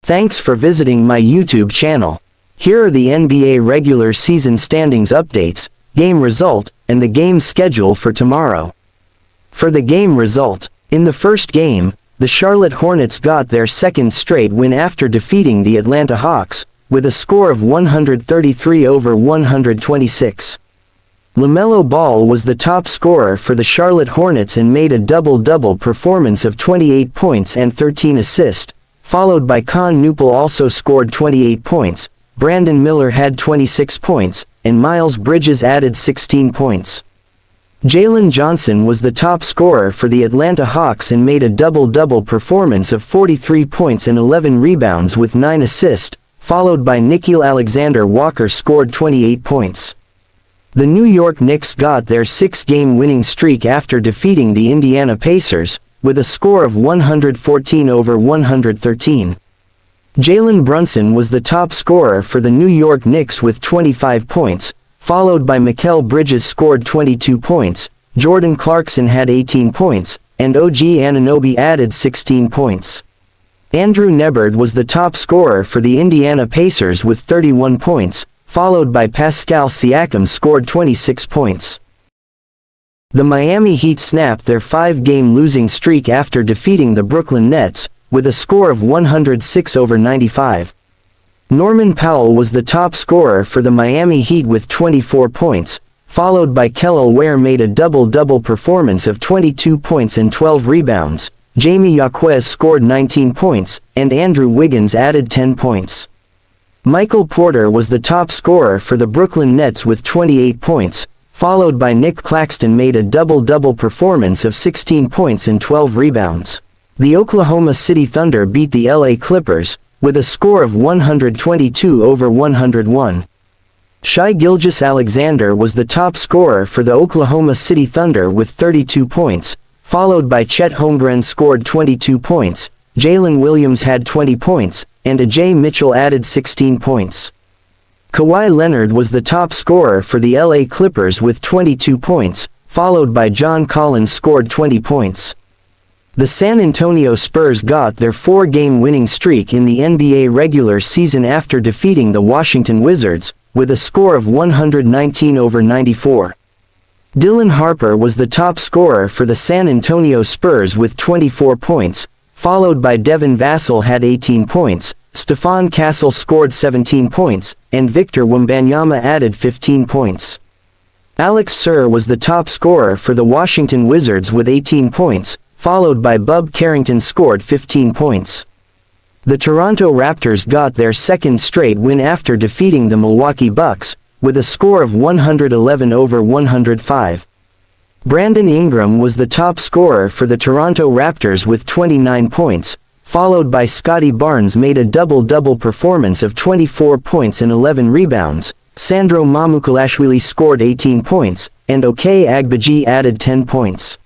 Thanks for visiting my YouTube channel. Here are the NBA regular season standings updates, game result, and the game schedule for tomorrow. For the game result, in the first game, the Charlotte Hornets got their second straight win after defeating the Atlanta Hawks, with a score of 133-126. LaMelo Ball was the top scorer for the Charlotte Hornets and made a double-double performance of 28 points and 13 assists, followed by Con Newpel also scored 28 points, Brandon Miller had 26 points, and Miles Bridges added 16 points. Jalen Johnson was the top scorer for the Atlanta Hawks and made a double-double performance of 43 points and 11 rebounds with 9 assists, followed by Nickeil Alexander-Walker scored 28 points. The New York Knicks got their 6-game winning streak after defeating the Indiana Pacers, with a score of 114-113. Jalen Brunson was the top scorer for the New York Knicks with 25 points, followed by Mikal Bridges scored 22 points, Jordan Clarkson had 18 points, and OG Anunoby added 16 points. Andrew Nembhard was the top scorer for the Indiana Pacers with 31 points, followed by Pascal Siakam scored 26 points. The Miami Heat snapped their 5-game losing streak after defeating the Brooklyn Nets, with a score of 106-95. Norman Powell was the top scorer for the Miami Heat with 24 points, followed by Kelly Oubre made a double-double performance of 22 points and 12 rebounds, Jamie Jaquez scored 19 points, and Andrew Wiggins added 10 points. Michael Porter was the top scorer for the Brooklyn Nets with 28 points, followed by Nick Claxton made a double-double performance of 16 points and 12 rebounds. The Oklahoma City Thunder beat the LA Clippers, with a score of 122-101. Shai Gilgeous-Alexander was the top scorer for the Oklahoma City Thunder with 32 points, followed by Chet Holmgren scored 22 points, Jalen Williams had 20 points, and Ajay Mitchell added 16 points. Kawhi Leonard was the top scorer for the LA Clippers with 22 points, followed by John Collins scored 20 points. The San Antonio Spurs got their 4-game winning streak in the NBA regular season after defeating the Washington Wizards, with a score of 119-94. Dylan Harper was the top scorer for the San Antonio Spurs with 24 points, followed by Devin Vassell had 18 points, Stephon Castle scored 17 points, and Victor Wembanyama added 15 points. Alex Sir was the top scorer for the Washington Wizards with 18 points, followed by Bub Carrington scored 15 points. The Toronto Raptors got their second straight win after defeating the Milwaukee Bucks, with a score of 111-105. Brandon Ingram was the top scorer for the Toronto Raptors with 29 points, followed by Scotty Barnes made a double-double performance of 24 points and 11 rebounds, Sandro Mamukelashvili scored 18 points, and Ochai Agbaji added 10 points.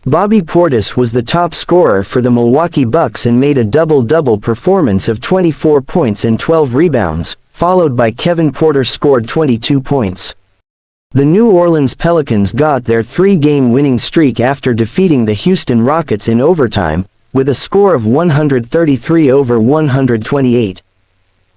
Bobby Portis was the top scorer for the Milwaukee Bucks and made a double-double performance of 24 points and 12 rebounds, followed by Kevin Porter scored 22 points. The New Orleans Pelicans got their 3-game winning streak after defeating the Houston Rockets in overtime, with a score of 133-128.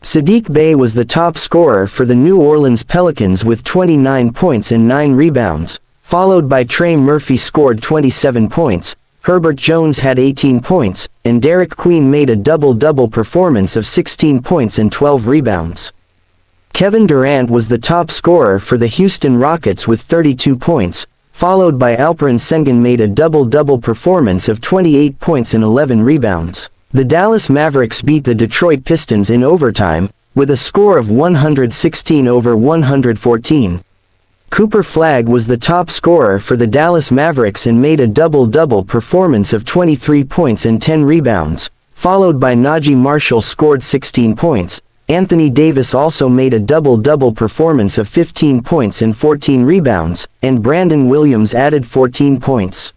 Saddiq Bey was the top scorer for the New Orleans Pelicans with 29 points and 9 rebounds, followed by Trey Murphy scored 27 points, Herbert Jones had 18 points, and Derek Queen made a double-double performance of 16 points and 12 rebounds. Kevin Durant was the top scorer for the Houston Rockets with 32 points, followed by Alperen Sengun made a double-double performance of 28 points and 11 rebounds. The Dallas Mavericks beat the Detroit Pistons in overtime, with a score of 116-114. Cooper Flagg was the top scorer for the Dallas Mavericks and made a double-double performance of 23 points and 10 rebounds, followed by Najee Marshall scored 16 points. Anthony Davis also made a double-double performance of 15 points and 14 rebounds, and Brandon Williams added 14 points.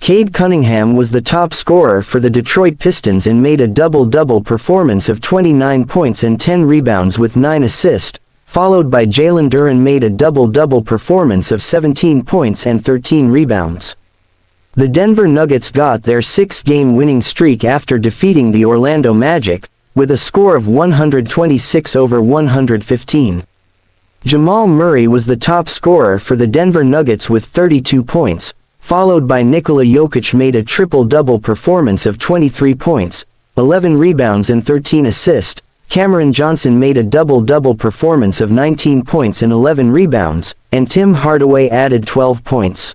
Cade Cunningham was the top scorer for the Detroit Pistons and made a double-double performance of 29 points and 10 rebounds with 9 assists, followed by Jalen Duren made a double-double performance of 17 points and 13 rebounds. The Denver Nuggets got their 6-game winning streak after defeating the Orlando Magic, with a score of 126 over 115. Jamal Murray was the top scorer for the Denver Nuggets with 32 points, followed by Nikola Jokic made a triple-double performance of 23 points, 11 rebounds and 13 assists. Cameron Johnson made a double-double performance of 19 points and 11 rebounds, and Tim Hardaway added 12 points.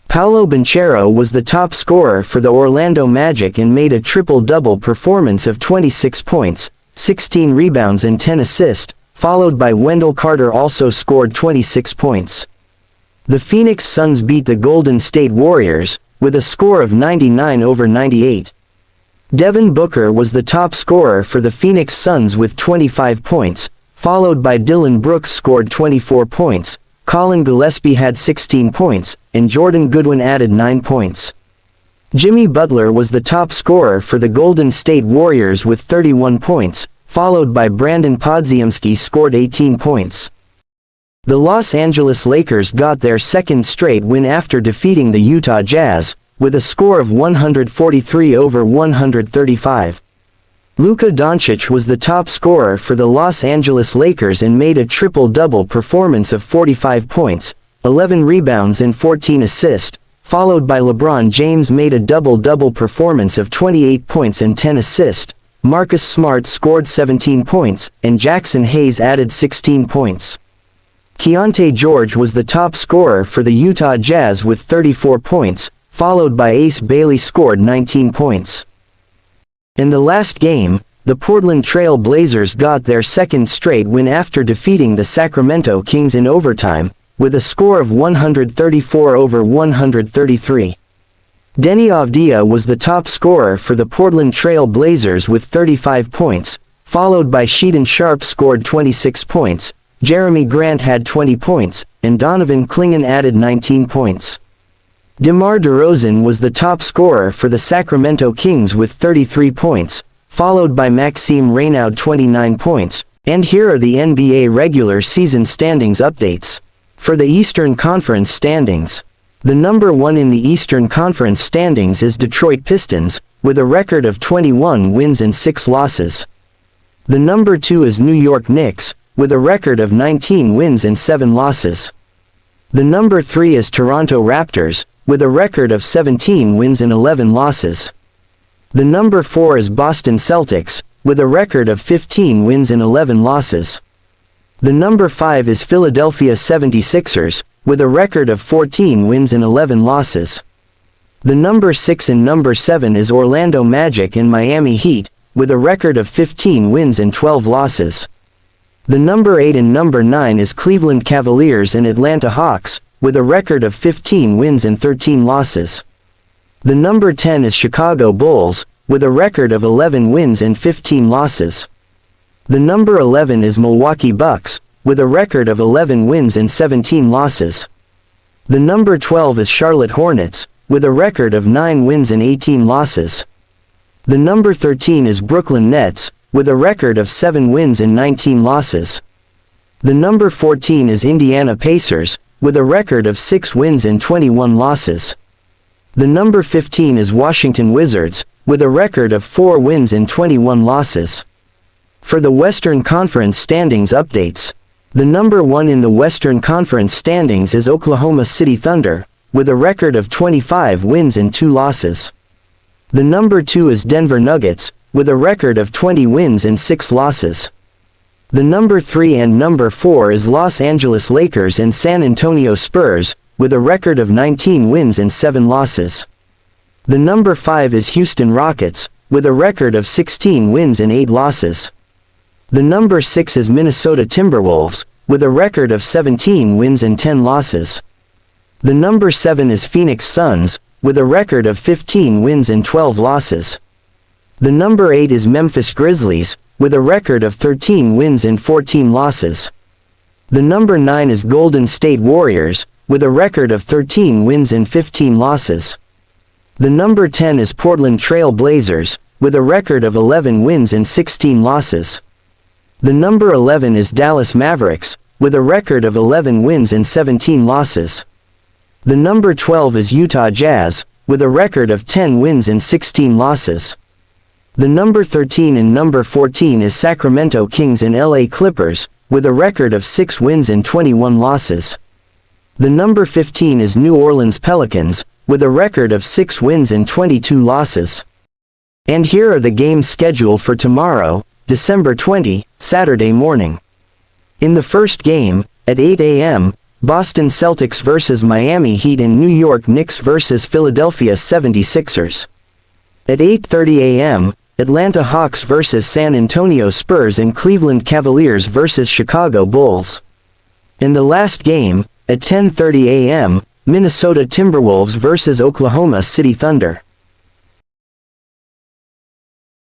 Paolo Banchero was the top scorer for the Orlando Magic and made a triple-double performance of 26 points, 16 rebounds and 10 assists, followed by Wendell Carter also scored 26 points. The Phoenix Suns beat the Golden State Warriors, with a score of 99 over 98. Devin Booker was the top scorer for the Phoenix Suns with 25 points, followed by Dillon Brooks scored 24 points, Colin Gillespie had 16 points, and Jordan Goodwin added 9 points. Jimmy Butler was the top scorer for the Golden State Warriors with 31 points, followed by Brandon Podziemski scored 18 points. The Los Angeles Lakers got their second straight win after defeating the Utah Jazz, with a score of 143 over 135. Luka Doncic was the top scorer for the Los Angeles Lakers and made a triple-double performance of 45 points, 11 rebounds and 14 assists, followed by LeBron James made a double-double performance of 28 points and 10 assists, Marcus Smart scored 17 points, and Jackson Hayes added 16 points. Keontae George was the top scorer for the Utah Jazz with 34 points, followed by Ace Bailey scored 19 points. In the last game, the Portland Trail Blazers got their second straight win after defeating the Sacramento Kings in overtime, with a score of 134 over 133. Deni Avdija was the top scorer for the Portland Trail Blazers with 35 points, followed by Sheldon Sharp scored 26 points, Jeremy Grant had 20 points, and Donovan Clingan added 19 points. DeMar DeRozan was the top scorer for the Sacramento Kings with 33 points, followed by Maxime Reynaud 29 points, and here are the NBA regular season standings updates. For the Eastern Conference standings, the number 1 in the Eastern Conference standings is Detroit Pistons, with a record of 21 wins and 6 losses. The number 2 is New York Knicks, with a record of 19 wins and 7 losses. The number 3 is Toronto Raptors, with a record of 17 wins and 11 losses. The number 4 is Boston Celtics, with a record of 15 wins and 11 losses. The number 5 is Philadelphia 76ers, with a record of 14 wins and 11 losses. The number 6 and number 7 is Orlando Magic and Miami Heat, with a record of 15 wins and 12 losses. The number 8 and number 9 is Cleveland Cavaliers and Atlanta Hawks, with a record of 15 wins and 13 losses. The number 10 is Chicago Bulls, with a record of 11 wins and 15 losses. The number 11 is Milwaukee Bucks, with a record of 11 wins and 17 losses. The number 12 is Charlotte Hornets, with a record of 9 wins and 18 losses. The number 13 is Brooklyn Nets, with a record of 7 wins and 19 losses. The number 14 is Indiana Pacers, with a record of 6 wins and 21 losses. The number 15 is Washington Wizards, with a record of 4 wins and 21 losses. For the Western Conference standings updates, the number 1 in the Western Conference standings is Oklahoma City Thunder, with a record of 25 wins and 2 losses. The number 2 is Denver Nuggets, with a record of 20 wins and 6 losses. The number 3 and number 4 is Los Angeles Lakers and San Antonio Spurs, with a record of 19 wins and 7 losses. The number 5 is Houston Rockets, with a record of 16 wins and 8 losses. The number 6 is Minnesota Timberwolves, with a record of 17 wins and 10 losses. The number 7 is Phoenix Suns, with a record of 15 wins and 12 losses. The number 8 is Memphis Grizzlies, with a record of 13 wins and 14 losses. The number 9 is Golden State Warriors, with a record of 13 wins and 15 losses. The number 10 is Portland Trail Blazers, with a record of 11 wins and 16 losses. The number 11 is Dallas Mavericks, with a record of 11 wins and 17 losses. The number 12 is Utah Jazz, with a record of 10 wins and 16 losses. The number 13 and number 14 is Sacramento Kings and LA Clippers, with a record of 6 wins and 21 losses. The number 15 is New Orleans Pelicans, with a record of 6 wins and 22 losses. And here are the games scheduled for tomorrow, December 20, Saturday morning. In the first game, at 8 a.m., Boston Celtics vs Miami Heat and New York Knicks vs Philadelphia 76ers. At 8:30 a.m., Atlanta Hawks vs San Antonio Spurs and Cleveland Cavaliers vs Chicago Bulls. In the last game, at 10:30 a.m., Minnesota Timberwolves vs Oklahoma City Thunder.